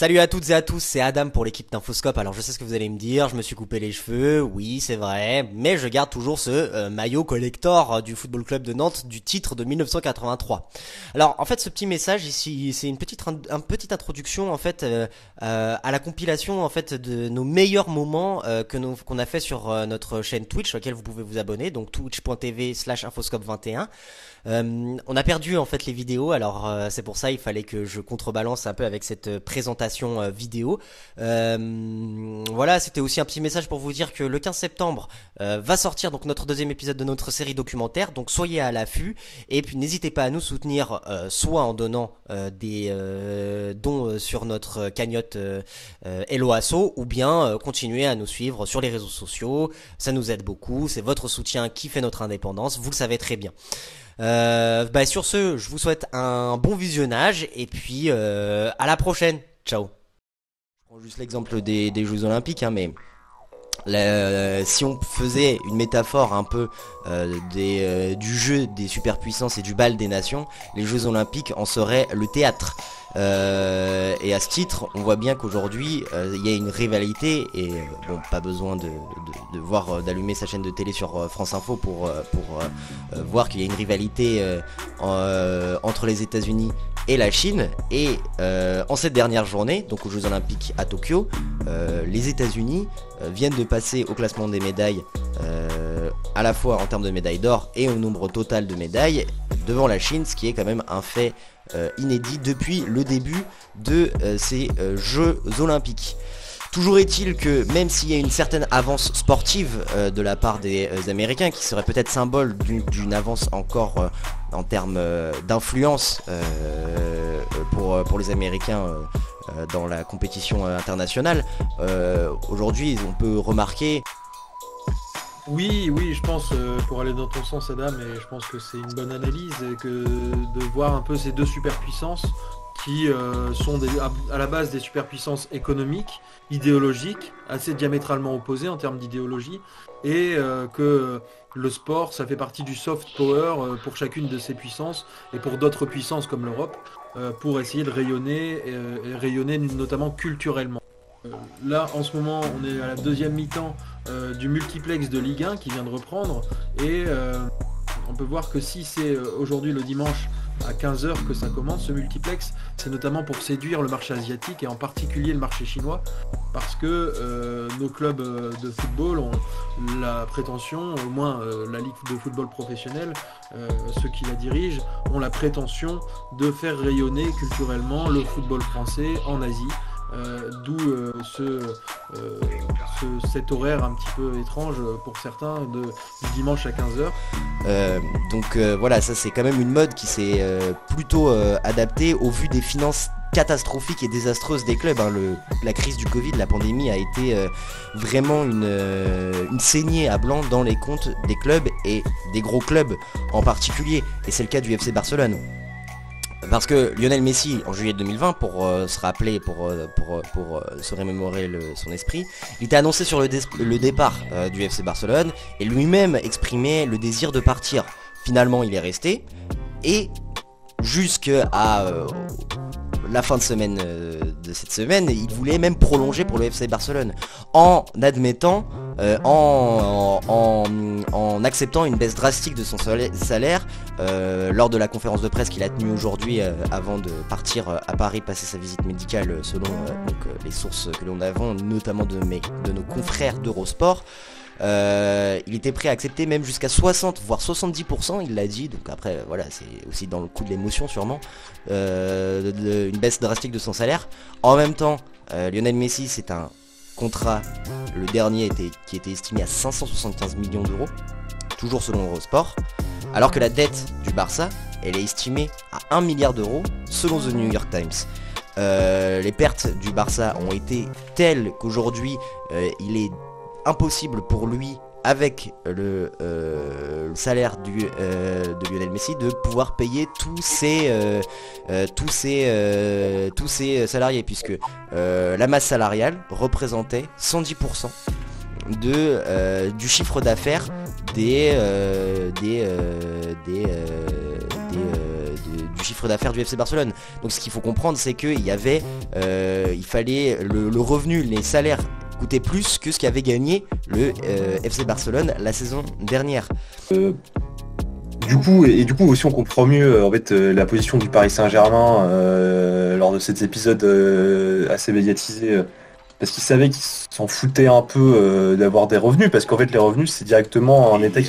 Salut à toutes et à tous, c'est Adam pour l'équipe d'Infoscope. Alors je sais ce que vous allez me dire, je me suis coupé les cheveux, oui c'est vrai, mais je garde toujours ce maillot collector du Football Club de Nantes du titre de 1983. Alors en fait ce petit message ici, c'est une petite introduction en fait à la compilation en fait de nos meilleurs moments qu'on a fait sur notre chaîne Twitch, sur laquelle vous pouvez vous abonner, donc twitch.tv/infoscope21. On a perdu en fait les vidéos, alors c'est pour ça il fallait que je contrebalance un peu avec cette présentation vidéo. Voilà, c'était aussi un petit message pour vous dire que le 15 septembre va sortir donc notre deuxième épisode de notre série documentaire, donc soyez à l'affût et puis n'hésitez pas à nous soutenir soit en donnant des dons sur notre cagnotte Hello Asso, ou bien continuez à nous suivre sur les réseaux sociaux, ça nous aide beaucoup, c'est votre soutien qui fait notre indépendance, vous le savez très bien. Sur ce, je vous souhaite un bon visionnage et puis à la prochaine. Ciao. Je prends juste l'exemple des Jeux Olympiques, hein, mais si on faisait une métaphore un peu du jeu des superpuissances et du bal des nations, les Jeux Olympiques en seraient le théâtre. Et à ce titre, on voit bien qu'aujourd'hui, il y a une rivalité et bon, pas besoin d'allumer sa chaîne de télé sur France Info pour voir qu'il y a une rivalité entre les États-Unis et la Chine. Et en cette dernière journée, donc aux Jeux Olympiques à Tokyo, les États-Unis viennent de passer au classement des médailles, à la fois en termes de médailles d'or et au nombre total de médailles, devant la Chine, ce qui est quand même un fait inédit depuis le début de ces Jeux Olympiques. Toujours est-il que même s'il y a une certaine avance sportive de la part des Américains, qui serait peut-être symbole d'une avance encore en termes d'influence pour les Américains dans la compétition internationale, aujourd'hui on peut remarquer... Oui, je pense, pour aller dans ton sens Adam, et je pense que c'est une bonne analyse, et que de voir un peu ces deux superpuissances qui sont à la base des superpuissances économiques, idéologiques, assez diamétralement opposées en termes d'idéologie, et que le sport, ça fait partie du soft power pour chacune de ces puissances, et pour d'autres puissances comme l'Europe, pour essayer de rayonner, et rayonner notamment culturellement. Là, en ce moment, on est à la deuxième mi-temps du multiplex de Ligue 1 qui vient de reprendre, et on peut voir que si c'est aujourd'hui le dimanche à 15h que ça commence, ce multiplex, c'est notamment pour séduire le marché asiatique et en particulier le marché chinois, parce que nos clubs de football ont la prétention, au moins la Ligue de football professionnel, ceux qui la dirigent, ont la prétention de faire rayonner culturellement le football français en Asie. D'où cet horaire un petit peu étrange pour certains du dimanche à 15h. Voilà, ça c'est quand même une mode qui s'est plutôt adaptée au vu des finances catastrophiques et désastreuses des clubs, hein. La crise du Covid, la pandémie a été vraiment une saignée à blanc dans les comptes des clubs et des gros clubs en particulier, et c'est le cas du FC Barcelone. Parce que Lionel Messi, en juillet 2020, pour se rappeler, pour se remémorer son esprit, il était annoncé sur le départ du FC Barcelone, et lui-même exprimait le désir de partir. Finalement, il est resté, et jusqu'à la fin de semaine de cette semaine, il voulait même prolonger pour le FC Barcelone, en admettant, en acceptant une baisse drastique de son salaire lors de la conférence de presse qu'il a tenue aujourd'hui avant de partir à Paris passer sa visite médicale selon les sources que l'on a, notamment de nos confrères d'Eurosport. Il était prêt à accepter même jusqu'à 60 voire 70%, il l'a dit, donc après voilà, c'est aussi dans le coup de l'émotion sûrement, une baisse drastique de son salaire. En même temps, Lionel Messi, c'est un contrat, le dernier qui était estimé à 575 millions d'euros, toujours selon Eurosport, alors que la dette du Barça, elle est estimée à 1 milliard d'euros selon The New York Times. Les pertes du Barça ont été telles qu'aujourd'hui il est impossible pour lui, avec le salaire de Lionel Messi, de pouvoir payer tous ses salariés, puisque la masse salariale représentait 110% du chiffre d'affaires du du chiffre d'affaires du FC Barcelone. Donc ce qu'il faut comprendre, c'est qu'il y avait, il fallait le revenu, les salaires coûtaient plus que ce qu'avait gagné le FC Barcelone la saison dernière. Du coup aussi on comprend mieux en fait la position du Paris Saint-Germain lors de cet épisode assez médiatisé parce qu'ils savaient qu'ils s'en foutaient un peu d'avoir des revenus parce qu'en fait les revenus c'est directement un état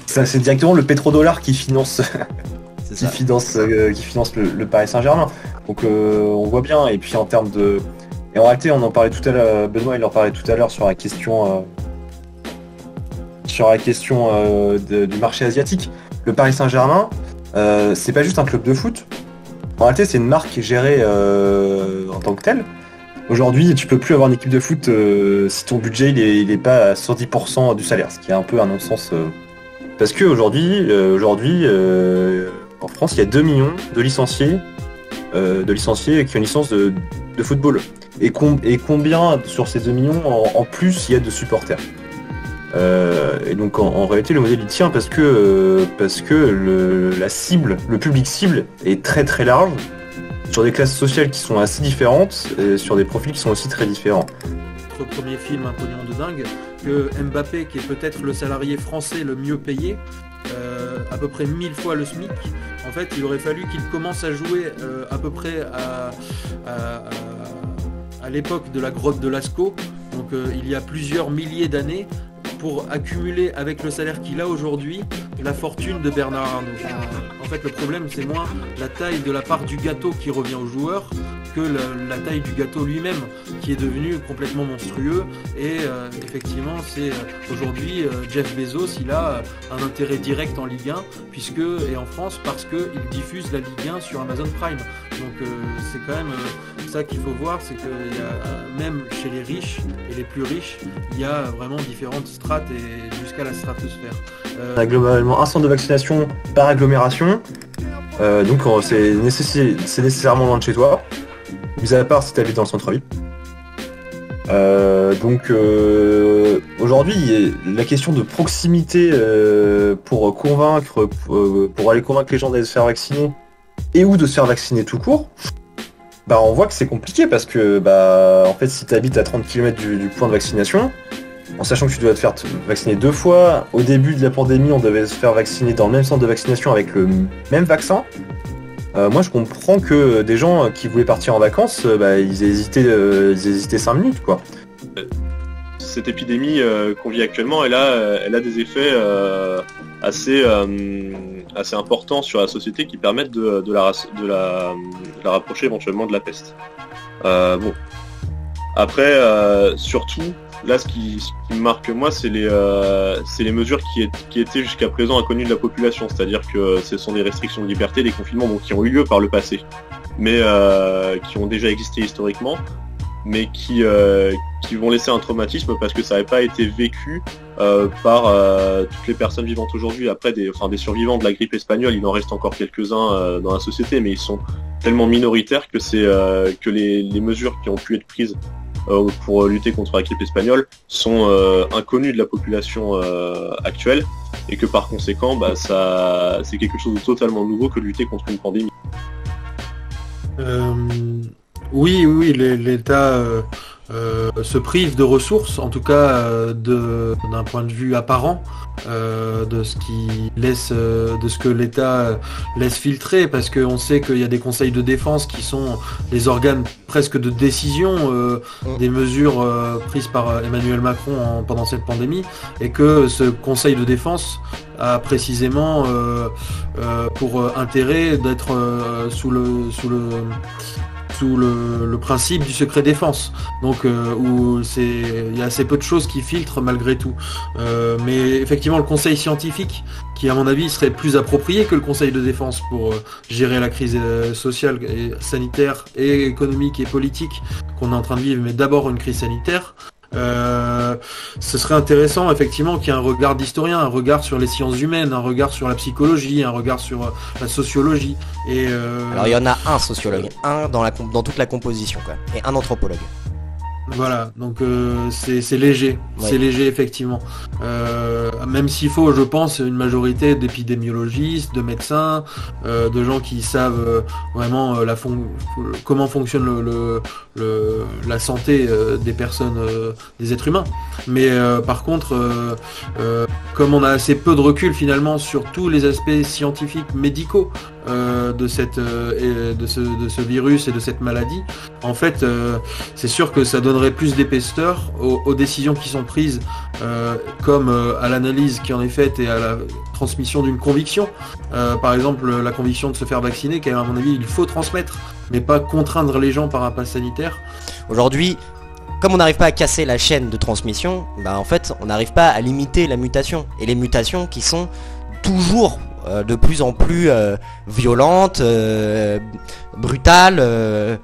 c'est directement le pétrodollar qui finance qui finance le Paris Saint-Germain. Donc on voit bien et puis en termes de et en réalité on en parlait tout à l'heure, Benoît il en parlait tout à l'heure sur la question du marché asiatique. Le Paris Saint-Germain, c'est pas juste un club de foot. En réalité, c'est une marque gérée en tant que telle. Aujourd'hui, tu peux plus avoir une équipe de foot si ton budget il est pas à 110% du salaire, ce qui est un peu un non-sens. Parce que aujourd'hui, en France, il y a 2 millions de licenciés qui ont une licence de football. Et combien sur ces 2 millions en plus il y a de supporters? Et donc en réalité le modèle il tient parce que la cible, le public cible est très très large sur des classes sociales qui sont assez différentes et sur des profils qui sont aussi très différents. Notre premier film Un pognon de dingue, que Mbappé qui est peut-être le salarié français le mieux payé, à peu près 1000 fois le SMIC, en fait il aurait fallu qu'il commence à jouer à peu près à l'époque de la grotte de Lascaux, donc il y a plusieurs milliers d'années, pour accumuler avec le salaire qu'il a aujourd'hui la fortune de Bernard Arnault. En fait le problème c'est moins la taille de la part du gâteau qui revient aux joueurs que la taille du gâteau lui-même qui est devenu complètement monstrueux et effectivement c'est aujourd'hui Jeff Bezos il a un intérêt direct en Ligue 1 et en France parce qu'il diffuse la Ligue 1 sur Amazon Prime. Donc c'est quand même ça qu'il faut voir, c'est que y a, même chez les riches et les plus riches, il y a vraiment différentes strates et jusqu'à la stratosphère. On a globalement un centre de vaccination par agglomération, donc c'est nécessairement loin de chez toi, mis à part si tu habites dans le centre-ville. Donc aujourd'hui, la question de proximité pour aller convaincre les gens d'aller se faire vacciner et ou de se faire vacciner tout court, bah on voit que c'est compliqué parce que en fait si tu habites à 30 km du point de vaccination, en sachant que tu dois te faire vacciner 2 fois, au début de la pandémie on devait se faire vacciner dans le même centre de vaccination avec le même vaccin. Moi je comprends que des gens qui voulaient partir en vacances, ils hésitaient 5 minutes quoi. Cette épidémie qu'on vit actuellement, elle a des effets assez importants sur la société qui permettent de la rapprocher éventuellement de la peste. Bon. Après, surtout, là, ce qui me marque moi, c'est les mesures qui étaient jusqu'à présent inconnues de la population, c'est-à-dire que ce sont des restrictions de liberté, des confinements qui ont eu lieu par le passé, mais qui ont déjà existé historiquement, mais qui vont laisser un traumatisme parce que ça n'avait pas été vécu par toutes les personnes vivantes aujourd'hui. Après, des survivants de la grippe espagnole, il en reste encore quelques-uns dans la société, mais ils sont tellement minoritaires que les mesures qui ont pu être prises pour lutter contre la grippe espagnole sont inconnues de la population actuelle, et que par conséquent, c'est quelque chose de totalement nouveau que de lutter contre une pandémie. Oui, l'État se prive de ressources, en tout cas d'un point de vue apparent, de ce que l'État laisse filtrer, parce qu'on sait qu'il y a des conseils de défense qui sont les organes presque de décision des mesures prises par Emmanuel Macron pendant cette pandémie, et que ce conseil de défense a précisément pour intérêt d'être sous le principe du secret défense, donc où il y a assez peu de choses qui filtrent malgré tout, mais effectivement le conseil scientifique, qui à mon avis serait plus approprié que le conseil de défense pour gérer la crise sociale et sanitaire et économique et politique qu'on est en train de vivre, mais d'abord une crise sanitaire. Ce serait intéressant effectivement qu'il y ait un regard d'historien, un regard sur les sciences humaines, un regard sur la psychologie, un regard sur la sociologie. Alors il y en a un sociologue, un dans toute la composition quoi, et un anthropologue. Voilà, donc c'est léger, Ouais. c'est léger effectivement. Même s'il faut, je pense, une majorité d'épidémiologistes, de médecins, de gens qui savent vraiment comment fonctionne la santé des personnes, des êtres humains. Mais par contre, comme on a assez peu de recul finalement sur tous les aspects scientifiques, médicaux de ce virus et de cette maladie, en fait, c'est sûr que ça donnerait plus d'épaisseur aux décisions qui sont prises, comme à l'analyse qui en est faite et à la transmission d'une conviction. Par exemple, la conviction de se faire vacciner, qu'à mon avis, il faut transmettre, mais pas contraindre les gens par un pass sanitaire. Aujourd'hui, comme on n'arrive pas à casser la chaîne de transmission, bah en fait, on n'arrive pas à limiter la mutation. Et les mutations qui sont toujours de plus en plus violentes, brutales,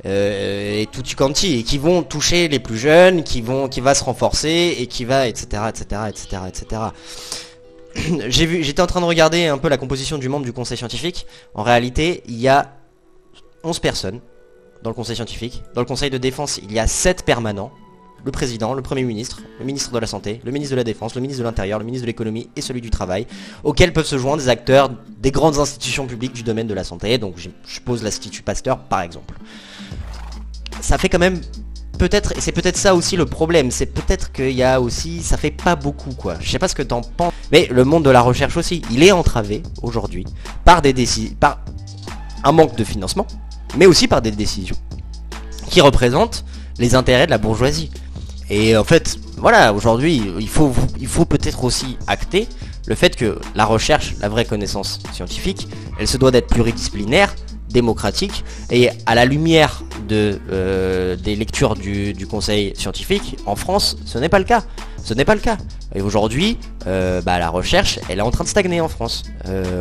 et tutti quanti, et qui vont toucher les plus jeunes, qui va se renforcer, et qui va, etc., etc., etc., etc. J'étais en train de regarder un peu la composition du membre du conseil scientifique. En réalité, il y a 11 personnes dans le conseil scientifique. Dans le conseil de défense, il y a 7 permanents. Le président, le premier ministre, le ministre de la santé, le ministre de la défense, le ministre de l'intérieur, le ministre de l'économie et celui du travail, auxquels peuvent se joindre des acteurs des grandes institutions publiques du domaine de la santé. Donc je pose l'Institut Pasteur par exemple. Ça fait quand même peut-être, et c'est peut-être ça aussi le problème, c'est peut-être qu'il y a aussi, ça fait pas beaucoup quoi. Je sais pas ce que t'en penses, mais le monde de la recherche aussi, il est entravé aujourd'hui par par un manque de financement, mais aussi par des décisions qui représentent les intérêts de la bourgeoisie. Et en fait, voilà, aujourd'hui, il faut peut-être aussi acter le fait que la recherche, la vraie connaissance scientifique, elle se doit d'être pluridisciplinaire, démocratique, et à la lumière des lectures du conseil scientifique, en France, ce n'est pas le cas. Ce n'est pas le cas. Et aujourd'hui, la recherche, elle est en train de stagner en France.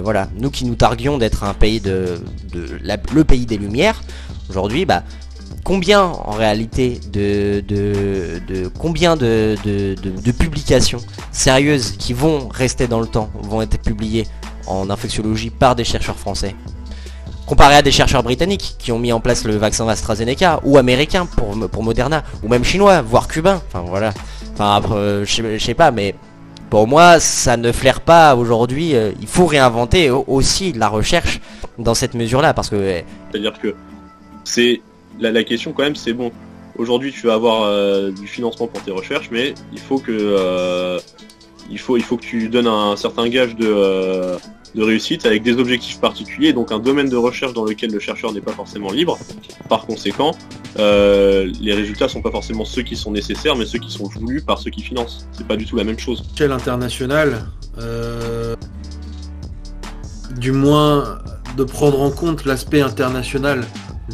Voilà, nous qui nous targuions d'être un pays le pays des Lumières, aujourd'hui, combien en réalité combien de publications sérieuses qui vont rester dans le temps, vont être publiées en infectiologie par des chercheurs français, comparé à des chercheurs britanniques qui ont mis en place le vaccin AstraZeneca, ou américains pour Moderna, ou même chinois, voire cubains. Enfin voilà. Enfin après, je sais pas, mais pour moi ça ne flaire pas aujourd'hui. Il faut réinventer aussi la recherche dans cette mesure-là, parce que c'est-à-dire que c'est la question quand même, c'est bon. Aujourd'hui, tu vas avoir du financement pour tes recherches, mais il faut que tu donnes un certain gage de réussite avec des objectifs particuliers, donc un domaine de recherche dans lequel le chercheur n'est pas forcément libre. Par conséquent, les résultats sont pas forcément ceux qui sont nécessaires, mais ceux qui sont voulus par ceux qui financent. C'est pas du tout la même chose. À l'échelle internationale, du moins de prendre en compte l'aspect international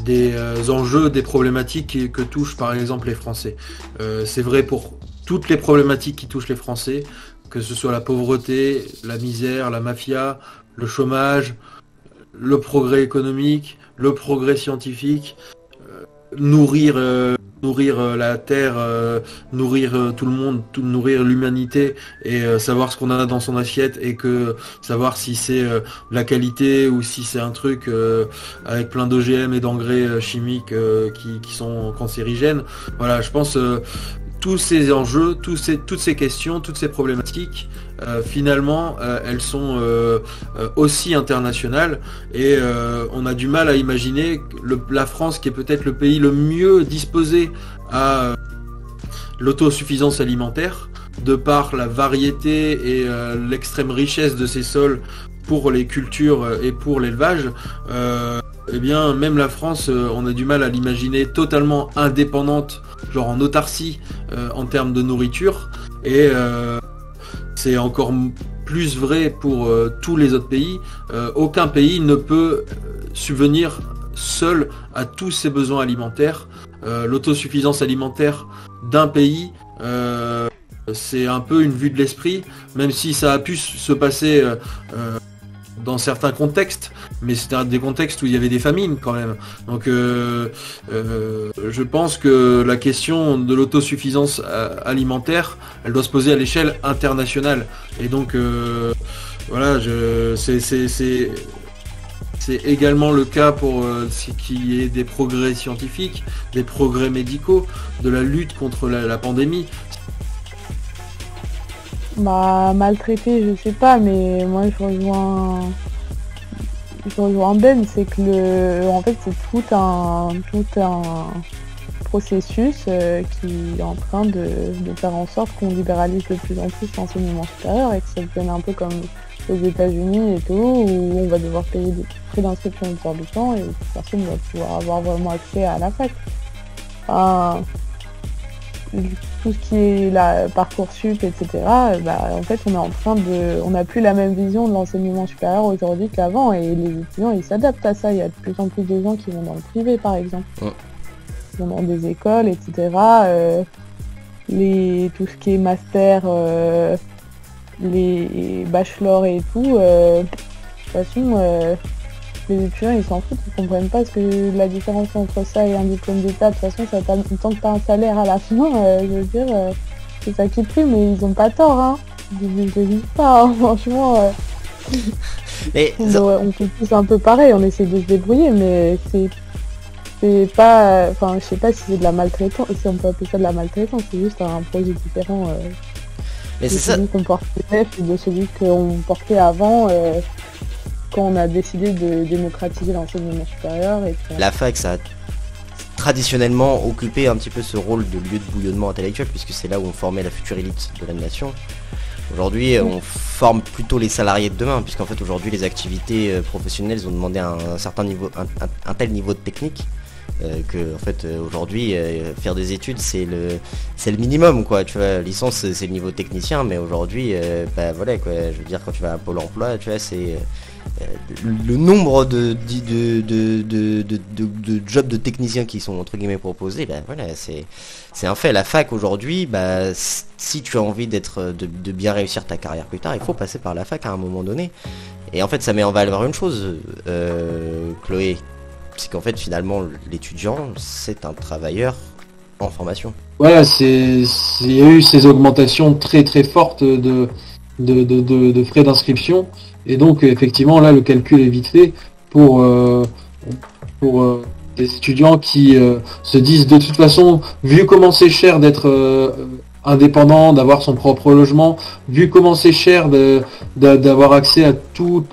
des enjeux, des problématiques que touchent par exemple les Français. C'est vrai pour toutes les problématiques qui touchent les Français, que ce soit la pauvreté, la misère, la mafia, le chômage, le progrès économique, le progrès scientifique, nourrir la terre, nourrir tout le monde, nourrir l'humanité, et savoir ce qu'on a dans son assiette, et que savoir si c'est la qualité ou si c'est un truc avec plein d'OGM et d'engrais chimiques qui sont cancérigènes. Voilà, je pense tous ces enjeux, toutes ces questions, toutes ces problématiques, finalement, elles sont aussi internationales, et on a du mal à imaginer la France, qui est peut-être le pays le mieux disposé à l'autosuffisance alimentaire, de par la variété et l'extrême richesse de ses sols pour les cultures et pour l'élevage. Eh bien, même la France, on a du mal à l'imaginer totalement indépendante, genre en autarcie en termes de nourriture, et c'est encore plus vrai pour tous les autres pays. Aucun pays ne peut subvenir seul à tous ses besoins alimentaires. L'autosuffisance alimentaire d'un pays, c'est un peu une vue de l'esprit, même si ça a pu se passer dans certains contextes, mais c'était des contextes où il y avait des famines quand même. Donc je pense que la question de l'autosuffisance alimentaire, elle doit se poser à l'échelle internationale. Et donc voilà, C'est également le cas pour ce qui est des progrès scientifiques, des progrès médicaux, de la lutte contre la pandémie. Bah, maltraité, je sais pas, mais moi je rejoins Ben, c'est que en fait c'est tout un processus qui est en train de faire en sorte qu'on libéralise de plus en plus l'enseignement supérieur et que ça devienne un peu comme aux États-Unis et tout, où on va devoir payer des frais d'inscription exorbitants et personne ne va pouvoir avoir vraiment accès à la fac. Tout ce qui est la Parcoursup, etc., en fait, on n'a plus la même vision de l'enseignement supérieur aujourd'hui qu'avant, et les étudiants, ils s'adaptent à ça. Il y a de plus en plus de gens qui vont dans le privé, par exemple. Ils vont dans des écoles, etc. Tout ce qui est master, les bachelors et tout, de toute façon, les étudiants, ils s'en foutent, ils comprennent pas la différence entre ça et un diplôme d'état. De toute façon, tant que t'as un salaire à la fin, je veux dire, c'est ça qui prime, mais ils ont pas tort, hein. Je dis pas, hein, franchement. On fait tous un peu pareil, on essaie de se débrouiller, mais c'est pas, enfin, je sais pas si c'est de la maltraitance, si on peut appeler ça de la maltraitance, c'est juste un projet différent de celui qu'on portait et de celui qu'on portait avant. Quand on a décidé de démocratiser l'enseignement supérieur. La fac, ça a traditionnellement occupé un petit peu ce rôle de lieu de bouillonnement intellectuel, puisque c'est là où on formait la future élite de la nation. Aujourd'hui, on forme plutôt les salariés de demain, puisqu'en fait aujourd'hui les activités professionnelles ont demandé un certain niveau, un tel niveau de technique que en fait aujourd'hui faire des études c'est le minimum, quoi, tu vois. Licence c'est le niveau technicien, mais aujourd'hui voilà, quoi, je veux dire, quand tu vas à Pôle emploi, tu vois, c'est le nombre de jobs de techniciens qui sont entre guillemets proposés, voilà, c'est un fait. La fac aujourd'hui, si tu as envie de bien réussir ta carrière plus tard, il faut passer par la fac à un moment donné. Et en fait ça met en valeur une chose, Chloé, c'est qu'en fait finalement l'étudiant c'est un travailleur en formation. Voilà, il y a eu ces augmentations très très fortes de frais d'inscription, et donc effectivement là le calcul est vite fait pour des étudiants qui se disent de toute façon, vu comment c'est cher d'être indépendant, d'avoir son propre logement, vu comment c'est cher d'avoir accès à tous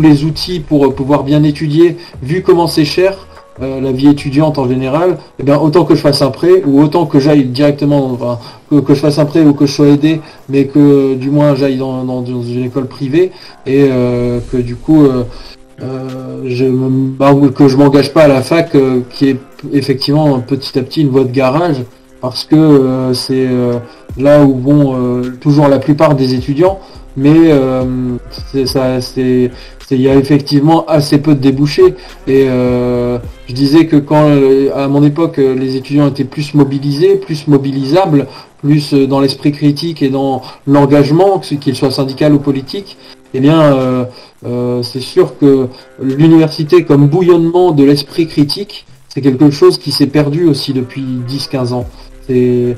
les outils pour pouvoir bien étudier, vu comment c'est cher la vie étudiante en général, eh bien autant que je fasse un prêt, ou autant que j'aille directement, enfin, que je fasse un prêt ou que je sois aidé, mais que du moins j'aille dans une école privée, et que du coup que je m'engage pas à la fac, qui est effectivement petit à petit une voie de garage, parce que c'est là où vont toujours la plupart des étudiants, mais il y a effectivement assez peu de débouchés, et je disais que quand à mon époque les étudiants étaient plus mobilisés, plus mobilisables, plus dans l'esprit critique et dans l'engagement, qu'il soit syndical ou politique, eh bien c'est sûr que l'université comme bouillonnement de l'esprit critique, c'est quelque chose qui s'est perdu aussi depuis 10-15 ans. C'est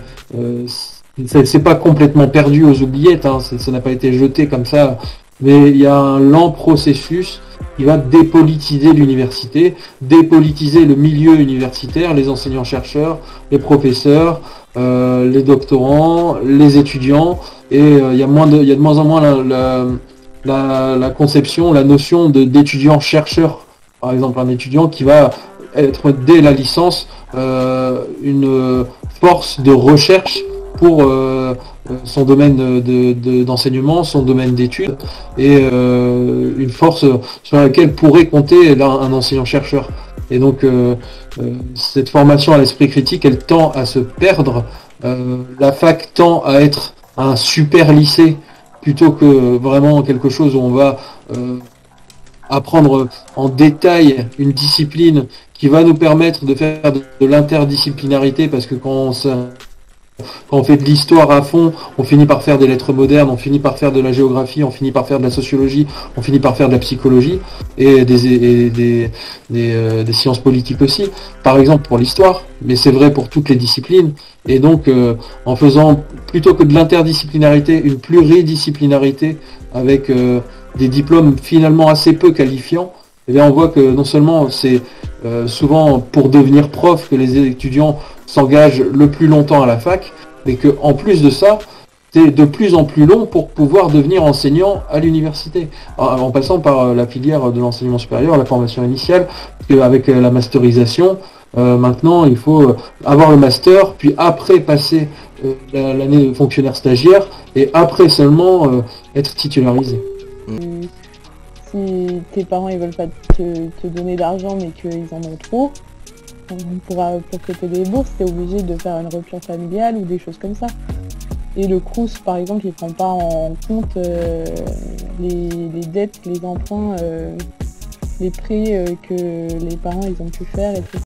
pas complètement perdu aux oubliettes, hein, ça n'a pas été jeté comme ça, mais il y a un lent processus qui va dépolitiser l'université, dépolitiser le milieu universitaire, les enseignants-chercheurs, les professeurs, les doctorants, les étudiants, et il y a de moins en moins la conception, la notion d'étudiant-chercheur. Par exemple, un étudiant qui va être dès la licence une force de recherche pour son domaine d'enseignement, son domaine d'études, et une force sur laquelle pourrait compter un enseignant-chercheur. Et donc cette formation à l'esprit critique, elle tend à se perdre. La fac tend à être un super lycée plutôt que vraiment quelque chose où on va apprendre en détail une discipline qui va nous permettre de faire de l'interdisciplinarité, parce que quand on fait de l'histoire à fond, on finit par faire des lettres modernes, on finit par faire de la géographie, on finit par faire de la sociologie, on finit par faire de la psychologie, et des sciences politiques aussi, par exemple pour l'histoire, mais c'est vrai pour toutes les disciplines. Et donc en faisant plutôt que de l'interdisciplinarité une pluridisciplinarité avec des diplômes finalement assez peu qualifiants, eh bien on voit que non seulement c'est souvent pour devenir prof que les étudiants s'engagent le plus longtemps à la fac, mais que en plus de ça, c'est de plus en plus long pour pouvoir devenir enseignant à l'université, en passant par la filière de l'enseignement supérieur, la formation initiale, avec la masterisation. Maintenant, il faut avoir le master, puis après passer l'année fonctionnaire stagiaire, et après seulement être titularisé. Si tes parents ils veulent pas te donner d'argent mais qu'ils en ont trop, pour que tu aies des bourses, tu es obligé de faire une rupture familiale ou des choses comme ça. Et le Crous, par exemple, il prend pas en compte les dettes, les emprunts, les prêts que les parents ils ont pu faire, etc.